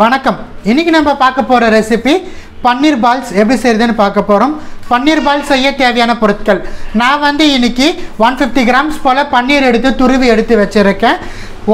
வணக்கம். இன்னைக்கு நம்ம பார்க்க போற ரெசிபி பன்னீர் பால்ஸ் எப்படி செய்யறதுன்னு பார்க்க போறோம். பன்னீர் பால் செய்ய தேவையான பொருட்கள் நான் வந்து இன்னைக்கு 150 கிராம்ஸ் போல பன்னீர் எடுத்து துருவி எடுத்து வச்சிருக்கேன்.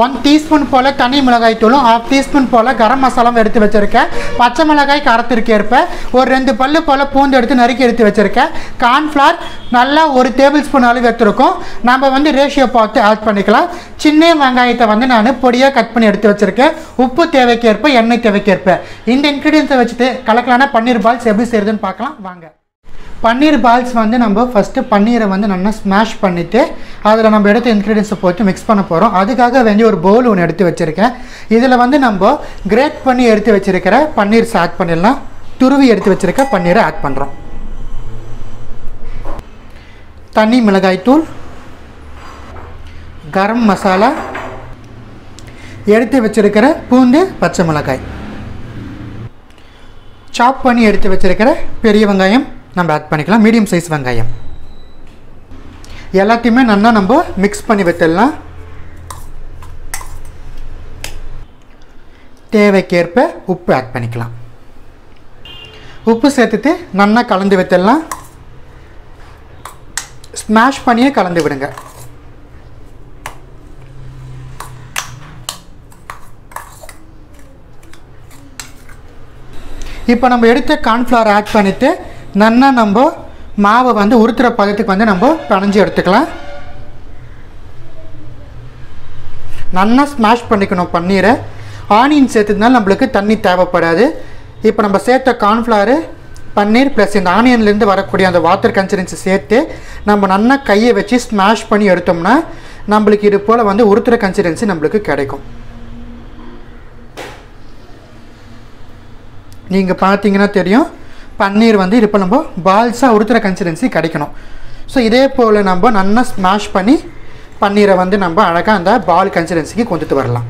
1 டீஸ்பூன் போல தனி மிளகாய் தூளும் 1/2 டீஸ்பூன் போல கரம் மசாலாவும் எடுத்து வச்சிருக்கேன். பச்சை மிளகாய் காரத்திற்கு ஏற்ப ஒரு 2 பல்லு போல பூண்டு எடுத்து நறுக்கி எடுத்து வச்சிருக்கேன். கார்ன்ஃப்ளவர் நல்லா 1 டேபிள் ஸ்பூன் அளவு எடுத்துருக்கோம். நம்ம வந்து ரேஷியோ பார்த்து ஆட் பண்ணிக்கலாம். சின்ன வெங்காயத்தை வந்து நான் பொடியாக கட் பண்ணி எடுத்து வச்சிருக்கேன். உப்பு தேவைக்கேற்ப, எண்ணெய் தேவைக்கேற்ப. இந்த இன்க்ரீடியன்ஸை வச்சுட்டு கலக்கலான பன்னீர் பால்ஸ் எப்படி செய்யறதுன்னு பார்க்கலாம் வாங்க. பன்னீர் பால்ஸ் வந்து நம்ம ஃபஸ்ட்டு பன்னீரை வந்து நல்லா ஸ்மாஷ் பண்ணிவிட்டு அதில் நம்ம எடுத்த இன்க்ரீடியன்ஸை போட்டு மிக்ஸ் பண்ண போகிறோம். அதுக்காக வேண்டிய ஒரு பவுல் ஒன்று எடுத்து வச்சுருக்கேன். இதில் வந்து நம்ம கிரேட் பண்ணி எடுத்து வச்சுருக்கிற பன்னீர்ஸ் ஆட் பண்ணிடலாம். துருவி எடுத்து வச்சுருக்க பன்னீரை ஆட் பண்ணுறோம். தனி மிளகாய் தூள், கரம் மசாலா, எடுத்து வச்சுருக்கிற பூண்டு, பச்சை மிளகாய், சாப் பண்ணி எடுத்து வச்சுருக்கிற பெரிய வெங்காயம் நம்ம ஆட் பண்ணிக்கலாம். மீடியம் சைஸ் வெங்காயம் எல்லாத்தையுமே நல்லா நம்ம மிக்ஸ் பண்ணி வச்சிடலாம். தேவைக்கேற்ப உப்பு ஆட் பண்ணிக்கலாம். உப்பு சேர்த்துட்டு நல்லா கலந்து வச்சிடலாம். ஸ்மாஷ் பண்ணியே கலந்து விடுங்க. இப்போ நம்ம எடுத்த கார்ன்ஃப்ளவர் ஆட் பண்ணிவிட்டு நல்லா நம்ம மாவை வந்து உருத்துற பதத்துக்கு வந்து நம்ம பிணைஞ்சு எடுத்துக்கலாம். நல்லா ஸ்மாஷ் பண்ணிக்கணும் பன்னீரை. ஆனியன் சேர்த்ததுனால நம்மளுக்கு தண்ணி தேவைப்படாது. இப்போ நம்ம சேர்த்த கார்ன்ஃப்ளவர், பன்னீர் ப்ளஸ் இந்த ஆனியன்லேருந்து வரக்கூடிய அந்த வாட்டர் கன்சிஸ்டன்சி சேர்த்து நம்ம நல்லா கையை வச்சு ஸ்மாஷ் பண்ணி எடுத்தோம்னா நம்மளுக்கு இது போல் வந்து உருத்துற கன்சிஸ்டன்சி நம்மளுக்கு கிடைக்கும். நீங்கள் பார்த்தீங்கன்னா தெரியும், பன்னீர் வந்து இப்போ நம்ம பால்ஸாக உருத்துற கன்சிஸ்டன்சி கிடைக்கணும். ஸோ இதே போல் நம்ம நல்லா ஸ்மாஷ் பண்ணி பன்னீரை வந்து நம்ம அழகாக அந்த பால் கன்சிஸ்டன்சிக்கு கொண்டுட்டு வரலாம்.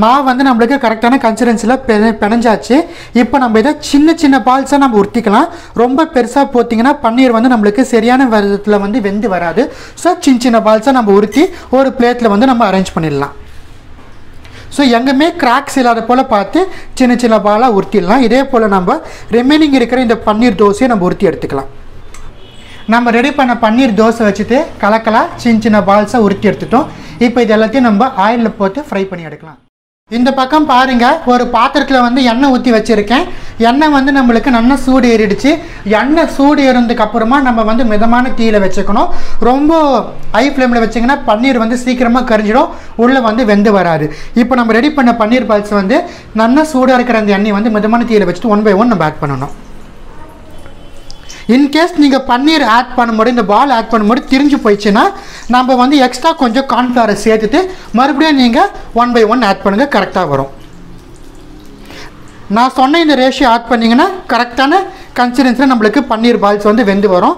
மாவு வந்து நம்மளுக்கு கரெக்டான கன்சிஸ்டன்சியில் பிணைஞ்சாச்சு. இப்போ நம்ம இதை சின்ன சின்ன பால்ஸாக நம்ம உருட்டிக்கலாம். ரொம்ப பெருசாக போட்டிங்கன்னா பன்னீர் வந்து நம்மளுக்கு சரியான விதத்தில் வந்து வெந்து வராது. ஸோ சின்ன சின்ன பால்ஸாக நம்ம உருட்டி ஒரு பிளேட்டில் வந்து நம்ம அரேஞ்ச் பண்ணிடலாம். ஸோ எங்கேயுமே கிராக்ஸ் இல்லாத போல் பார்த்து சின்ன சின்ன பாலாக உருட்டிடலாம். இதே போல் நம்ம ரிமைனிங் இருக்கிற இந்த பன்னீர் தோசையை நம்ம உருட்டி எடுத்துக்கலாம். நம்ம ரெடி பண்ண பன்னீர் தோசை வச்சுட்டு கலக்கலாம் சின்ன சின்ன பால்ஸாக உருட்டி எடுத்துட்டோம். இப்போ இது எல்லாத்தையும் நம்ம ஆயிலில் போட்டு ஃப்ரை பண்ணி எடுக்கலாம். இந்த பக்கம் பாருங்கள், ஒரு பாத்திரத்தில் வந்து எண்ணெய் ஊற்றி வச்சுருக்கேன். எண்ணெய் வந்து நம்மளுக்கு நல்லா சூடு ஏறிடுச்சு. எண்ணெய் சூடு ஏறினதுக்கு அப்புறமா நம்ம வந்து மிதமான தீயில் வச்சுக்கணும். ரொம்ப ஹை ஃப்ளேமில் வச்சிங்கன்னா பன்னீர் வந்து சீக்கிரமாக கரிஞ்சிடும், உள்ளே வந்து வெந்து வராது. இப்போ நம்ம ரெடி பண்ண பன்னீர் பால்ஸ் வந்து நல்லா சூடாக இருக்கிற அந்த எண்ணெய் வந்து மிதமான தீயில் வச்சுட்டு 1 by 1 நம்ம ஆட் பண்ணணும். இன்கேஸ் நீங்கள் பன்னீர் ஆட் பண்ணும்போது, இந்த பால் ஆட் பண்ணும்போது திரிஞ்சு போயிடுச்சுன்னா நம்ம வந்து எக்ஸ்ட்ரா கொஞ்சம் கார்ன்ஃப்ளவரை சேர்த்துட்டு மறுபடியும் நீங்கள் 1 by 1 ஆட் பண்ணுங்கள், கரெக்டாக வரும். நான் சொன்ன இந்த ரேஷியோ ஆட் பண்ணிங்கன்னா கரெக்டான கன்சிஸ்டன்சியில் நம்மளுக்கு பன்னீர் பால்ஸ் வந்து வெந்து வரும்.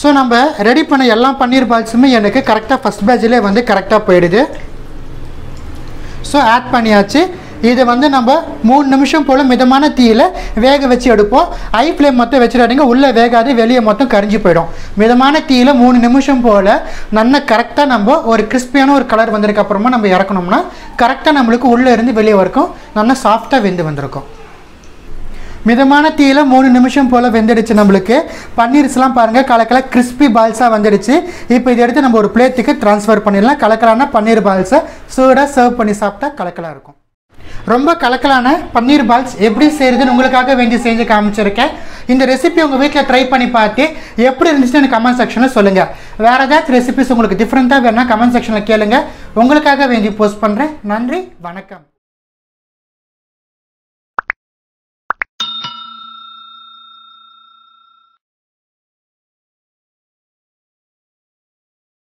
ஸோ நம்ம ரெடி பண்ண எல்லா பன்னீர் பால்ஸுமே எனக்கு கரெக்டாக ஃபஸ்ட் பேட்சிலே வந்து கரெக்டாக போயிடுது. ஸோ ஆட் பண்ணியாச்சு. இதை வந்து நம்ம 3 நிமிஷம் போல் மிதமான தீயில் வேக வச்சு எடுப்போம். ஹை ஃப்ளேம் மொத்தம் வச்சுடாதீங்க, உள்ளே வேகாது, வெளியே மொத்தம் கரிஞ்சு போயிடும். மிதமான தீயில் 3 நிமிஷம் போல் நல்லா கரெக்டாக நம்ம ஒரு கிறிஸ்பியான ஒரு கலர் வந்ததுக்கு அப்புறமா நம்ம இறக்கணும்னா கரெக்டாக நம்மளுக்கு உள்ளே இருந்து வெளியே வரைக்கும் நல்லா சாஃப்டாக வெந்து வந்திருக்கும். மிதமான தீயில் 3 நிமிஷம் போல் வெந்துடுச்சு. நம்மளுக்கு பன்னீர்ஸ்லாம் பாருங்கள் கலக்கலாக கிறிஸ்பி பால்ஸாக வந்துடுச்சு. இப்போ இதை எடுத்து நம்ம ஒரு பிளேட்டுக்கு ட்ரான்ஸ்ஃபர் பண்ணிடலாம். கலக்கலான பன்னீர் பால்ஸை சூடாக சர்வ் பண்ணி சாப்பிட்டா கலக்கலாக இருக்கும். ரொம்ப கலக்கலான பன்னீர் பால்ஸ் எப்படி செய்கிறதுன்னு உங்களுக்காக வேண்டி செஞ்சு காமிச்சிருக்கேன். இந்த ரெசிபி உங்கள் வீட்டில் ட்ரை பண்ணி பார்த்து எப்படி இருந்துச்சுன்னு எனக்கு கமெண்ட் செக்ஷனில் சொல்லுங்கள். வேறு ஏதாச்சும் ரெசிபிஸ் உங்களுக்கு டிஃப்ரெண்ட்டாக வேணால் கமெண்ட் செக்ஷனில் கேளுங்கள். உங்களுக்காக வேண்டி போஸ்ட் பண்ணுறேன். நன்றி, வணக்கம்.